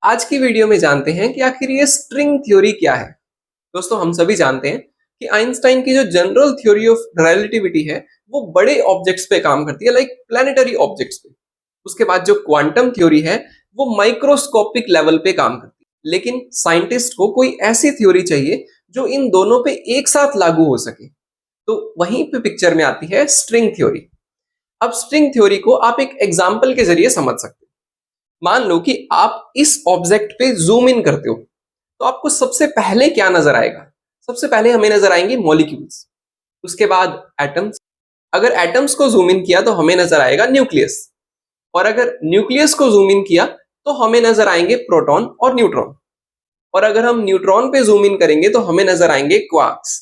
आज की वीडियो में जानते हैं कि आखिर ये स्ट्रिंग थ्योरी क्या है। दोस्तों, हम सभी जानते हैं कि आइंस्टाइन की जो जनरल थ्योरी ऑफ रिलेटिविटी है वो बड़े ऑब्जेक्ट्स पे काम करती है, लाइक प्लैनेटरी ऑब्जेक्ट्स पे। उसके बाद जो क्वांटम थ्योरी है वो माइक्रोस्कोपिक लेवल पे काम करती है, लेकिन साइंटिस्ट को कोई ऐसी थ्योरी चाहिए जो इन दोनों पे एक साथ लागू हो सके। तो वहीं पे पिक्चर में आती है स्ट्रिंग थ्योरी। अब स्ट्रिंग थ्योरी को आप एक एग्जाम्पल के जरिए समझ सकते हैं। मान लो कि आप इस ऑब्जेक्ट पे जूम इन करते हो, तो आपको सबसे पहले क्या नजर आएगा? सबसे पहले हमें नजर आएंगे मॉलिक्यूल्स, उसके बाद एटम्स। अगर एटम्स को जूम इन किया तो हमें नजर आएगा न्यूक्लियस, और अगर न्यूक्लियस को जूम इन किया तो हमें नजर आएंगे प्रोटॉन और न्यूट्रॉन, और अगर हम न्यूट्रॉन पे जूम इन करेंगे तो हमें नजर आएंगे क्वार्क्स।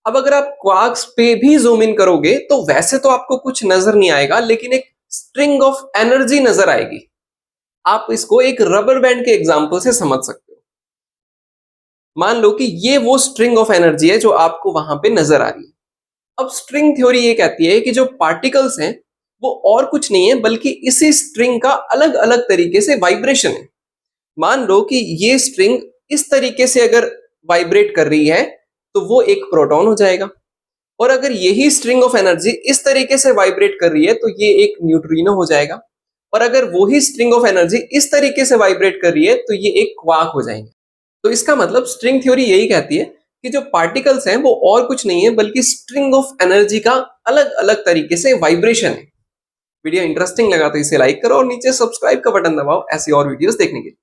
अब अगर आप क्वार्क्स पे भी जूम इन करोगे तो वैसे तो आपको कुछ नजर नहीं आएगा, लेकिन एक स्ट्रिंग ऑफ एनर्जी नजर आएगी। आप इसको एक रबर बैंड के एग्जांपल से समझ सकते हो। मान लो कि ये वो स्ट्रिंग ऑफ एनर्जी है जो आपको वहां पे नजर आ रही है। अब स्ट्रिंग थ्योरी ये कहती है कि जो पार्टिकल्स हैं वो और कुछ नहीं है बल्कि इसी स्ट्रिंग का अलग अलग तरीके से वाइब्रेशन है। मान लो कि ये स्ट्रिंग इस तरीके से अगर वाइब्रेट कर रही है तो वो एक प्रोटॉन हो जाएगा, और अगर यही स्ट्रिंग ऑफ एनर्जी इस तरीके से वाइब्रेट कर रही है तो ये एक न्यूट्रिनो हो जाएगा, और अगर वही स्ट्रिंग ऑफ एनर्जी इस तरीके से वाइब्रेट कर रही है तो ये एक क्वार्क हो जाएंगे। तो इसका मतलब स्ट्रिंग थ्योरी यही कहती है कि जो पार्टिकल्स हैं वो और कुछ नहीं है बल्कि स्ट्रिंग ऑफ एनर्जी का अलग अलग तरीके से वाइब्रेशन है। वीडियो इंटरेस्टिंग लगा तो इसे लाइक करो और नीचे सब्सक्राइब का बटन दबाओ ऐसी और वीडियोस देखने के लिए।